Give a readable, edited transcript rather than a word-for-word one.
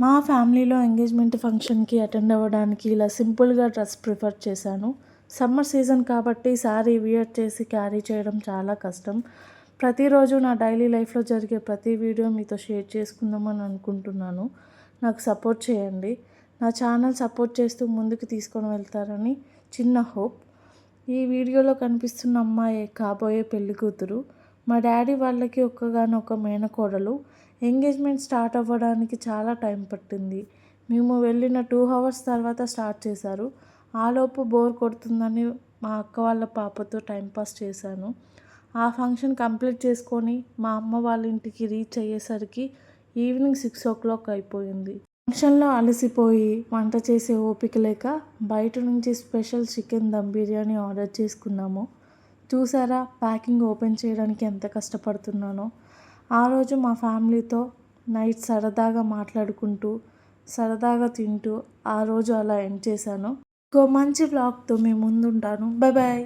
మా ఫ్యామిలీలో ఎంగేజ్మెంట్ ఫంక్షన్కి అటెండ్ అవ్వడానికి ఇలా సింపుల్గా డ్రెస్ ప్రిఫర్ చేశాను. సమ్మర్ సీజన్ కాబట్టి శారీ వియర్ చేసి క్యారీ చేయడం చాలా కష్టం. ప్రతిరోజు నా డైలీ లైఫ్లో జరిగే ప్రతి వీడియో మీతో షేర్ చేసుకుందామని అనుకుంటున్నాను. నాకు సపోర్ట్ చేయండి. నా ఛానల్ సపోర్ట్ చేస్తూ ముందుకు తీసుకొని వెళ్తారని చిన్న హోప్. ఈ వీడియోలో కనిపిస్తున్న అమ్మాయి కాబోయే పెళ్లి కూతురు. మా డాడీ వాళ్ళకి ఒక్కగానొక్క మేనకోడలు. ఎంగేజ్మెంట్ స్టార్ట్ అవ్వడానికి చాలా టైం పట్టింది. మేము వెళ్ళిన 2 అవర్స్ తర్వాత స్టార్ట్ చేశారు. ఆలోపు బోర్ కొడుతుందని మా అక్క వాళ్ళ పాపతో టైంపాస్ చేశాను. ఆ ఫంక్షన్ కంప్లీట్ చేసుకొని మా అమ్మ వాళ్ళ ఇంటికి రీచ్ అయ్యేసరికి ఈవినింగ్ 6 అయిపోయింది. ఫంక్షన్లో అలసిపోయి వంట చేసే ఓపిక లేక బయట నుంచి special chicken dum biryani order చేసుకున్నాము. చూసారా ప్యాకింగ్ ఓపెన్ చేయడానికి ఎంత కష్టపడుతున్నానో. ఆ రోజు మా ఫ్యామిలీతో నైట్ సరదాగా మాట్లాడుకుంటూ సరదాగా తింటూ ఆ రోజు అలా ఎండ్ చేశాను. ఇంకో మంచి వ్లాగ్తో మీ ముందుంటాను. Bye bye.